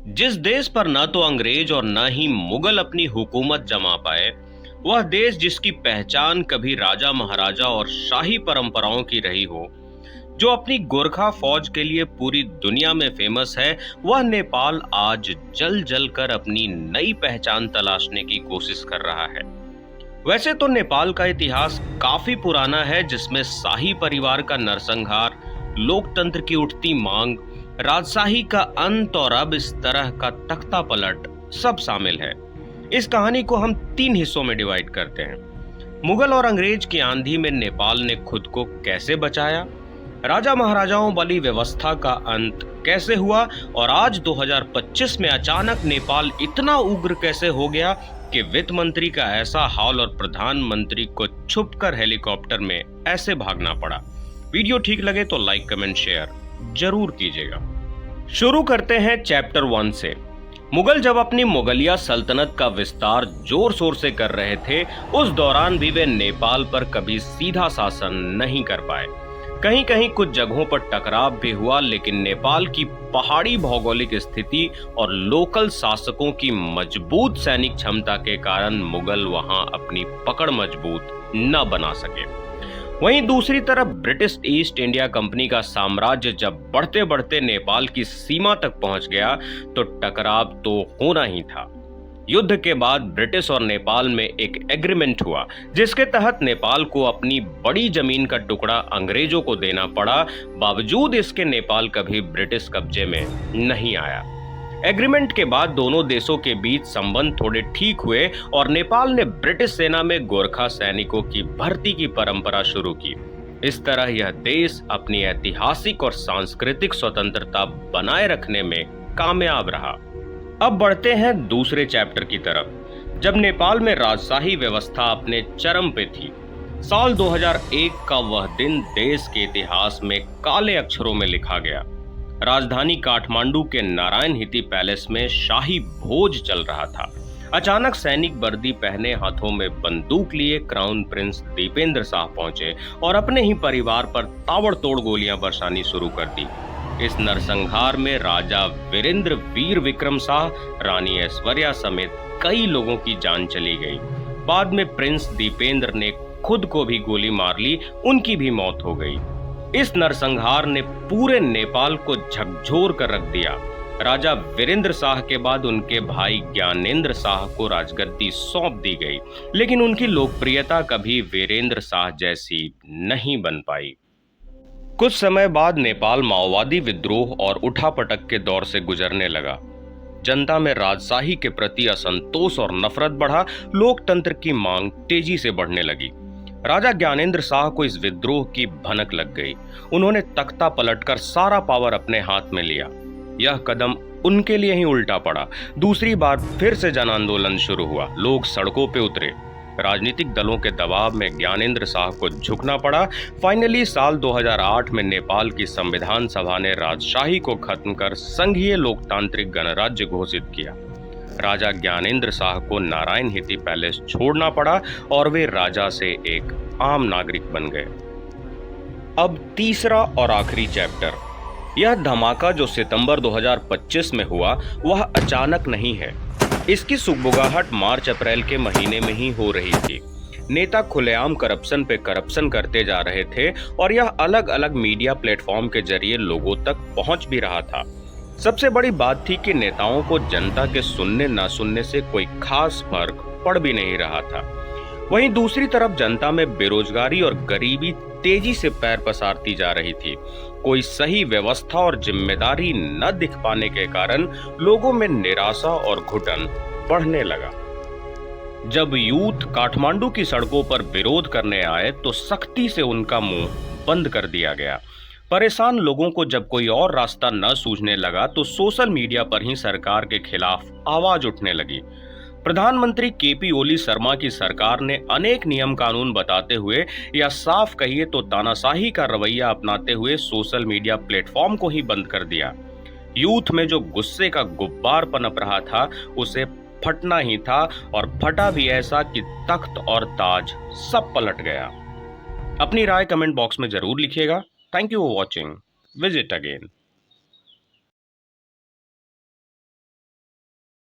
जिस देश पर न तो अंग्रेज और न ही मुगल अपनी हुकूमत जमा पाए, वह देश जिसकी पहचान कभी राजा महाराजा और शाही परंपराओं की रही हो, जो अपनी गोरखा फौज के लिए पूरी दुनिया में फेमस है, वह नेपाल आज जल जल कर अपनी नई पहचान तलाशने की कोशिश कर रहा है। वैसे तो नेपाल का इतिहास काफी पुराना है, जिसमें शाही परिवार का नरसंहार, लोकतंत्र की उठती मांग, राजशाही का अंत और अब इस तरह का तख्ता पलट सब शामिल है। इस कहानी को हम 3 हिस्सों में डिवाइड करते हैं। मुगल और अंग्रेज की आंधी में नेपाल ने खुद को कैसे बचाया, राजा महाराजाओं वाली व्यवस्था का अंत कैसे हुआ, और आज 2025 में अचानक नेपाल इतना उग्र कैसे हो गया कि वित्त मंत्री का ऐसा हाल और प्रधानमंत्री को छुपकर हेलीकॉप्टर में ऐसे भागना पड़ा। वीडियो ठीक लगे तो लाइक कमेंट शेयर जरूर कीजिएगा। शुरू करते हैं चैप्टर 1 से। मुगल जब अपनी मुगलिया सल्तनत का विस्तार जोर शोर से कर रहे थे, उस दौरान भी वे नेपाल पर कभी सीधा शासन नहीं कर पाए। कहीं कहीं कुछ जगहों पर टकराव भी हुआ, लेकिन नेपाल की पहाड़ी भौगोलिक स्थिति और लोकल शासकों की मजबूत सैनिक क्षमता के कारण मुगल वहां अपनी पकड़ मजबूत न बना सके। वहीं दूसरी तरफ ब्रिटिश ईस्ट इंडिया कंपनी का साम्राज्य जब बढ़ते बढ़ते नेपाल की सीमा तक पहुंच गया, तो टकराव तो होना ही था। युद्ध के बाद ब्रिटिश और नेपाल में एक एग्रीमेंट हुआ, जिसके तहत नेपाल को अपनी बड़ी जमीन का टुकड़ा अंग्रेजों को देना पड़ा। बावजूद इसके नेपाल कभी ब्रिटिश कब्जे में नहीं आया। एग्रीमेंट के बाद दोनों देशों के बीच संबंध थोड़े ठीक हुए और नेपाल ने ब्रिटिश सेना में गोरखा सैनिकों की भर्ती की परंपरा शुरू की। इस तरह यह देश अपनी ऐतिहासिक और सांस्कृतिक स्वतंत्रता बनाए रखने में कामयाब रहा। अब बढ़ते हैं दूसरे चैप्टर की तरफ। जब नेपाल में राजशाही व्यवस्था अपने चरम पे थी, साल 2001 का वह दिन देश के इतिहास में काले अक्षरों में लिखा गया। राजधानी काठमांडू के नारायण हिती पैलेस में शाही भोज चल रहा था। अचानक सैनिक वर्दी पहने, हाथों में बंदूक लिए क्राउन प्रिंस दीपेंद्र शाह पहुंचे और अपने ही परिवार पर ताबड़तोड़ गोलियां बरसानी शुरू कर दी। इस नरसंहार में राजा वीरेंद्र वीर विक्रम शाह, रानी ऐश्वर्या समेत कई लोगों की जान चली गई। बाद में प्रिंस दीपेंद्र ने खुद को भी गोली मार ली, उनकी भी मौत हो गई। इस नरसंहार ने पूरे नेपाल को झकझोर कर रख दिया। राजा वीरेंद्र शाह के बाद उनके भाई ज्ञानेंद्र शाह को राजगद्दी सौंप दी गई, लेकिन उनकी लोकप्रियता कभी वीरेंद्र शाह जैसी नहीं बन पाई। कुछ समय बाद नेपाल माओवादी विद्रोह और उठापटक के दौर से गुजरने लगा। जनता में राजशाही के प्रति असंतोष और नफरत बढ़ा। लोकतंत्र की मांग तेजी से बढ़ने लगी। राजा ज्ञानेंद्र शाह को इस विद्रोह की भनक लग गई। उन्होंने तख्ता पलटकर सारा पावर अपने हाथ में लिया। यह कदम उनके लिए ही उल्टा पड़ा। दूसरी बार फिर से जन आंदोलन शुरू हुआ। लोग सड़कों पे उतरे। राजनीतिक दलों के दबाव में ज्ञानेंद्र शाह को झुकना पड़ा। फाइनली साल 2008 में नेपाल की संविधान सभा ने राजशाही को खत्म कर संघीय लोकतांत्रिक गणराज्य घोषित किया। राजा ज्ञानेंद्र शाह को नारायण हिती पैलेस छोड़ना पड़ा और वे राजा से एक आम नागरिक बन गए। अब तीसरा और आखिरी चैप्टर। यह धमाका जो सितंबर 2025 में हुआ, वह अचानक नहीं है। इसकी सुगबुगाहट मार्च अप्रैल के महीने में ही हो रही थी। नेता खुलेआम करप्शन पे करप्शन करते जा रहे थे और यह अलग अलग मीडिया प्लेटफॉर्म के जरिए लोगों तक पहुंच भी रहा था। सबसे बड़ी बात थी कि नेताओं को जनता के सुनने ना सुनने से कोई खास फर्क पड़ भी नहीं रहा था। वहीं दूसरी तरफ जनता में बेरोजगारी और गरीबी तेजी से पैर पसारती जा रही थी। कोई सही व्यवस्था और जिम्मेदारी न दिख पाने के कारण लोगों में निराशा और घुटन बढ़ने लगा। जब यूथ काठमांडू की सड़कों पर विरोध करने आए, तो सख्ती से उनका मुंह बंद कर दिया गया। परेशान लोगों को जब कोई और रास्ता न सूझने लगा, तो सोशल मीडिया पर ही सरकार के खिलाफ आवाज उठने लगी। प्रधानमंत्री केपी ओली शर्मा की सरकार ने अनेक नियम कानून बताते हुए, या साफ कहिए तो तानाशाही का रवैया अपनाते हुए सोशल मीडिया प्लेटफॉर्म को ही बंद कर दिया। यूथ में जो गुस्से का गुब्बार पनप रहा था, उसे फटना ही था, और फटा भी ऐसा कि तख्त और ताज सब पलट गया। अपनी राय कमेंट बॉक्स में जरूर लिखिएगा। Thank you for watching. Visit again.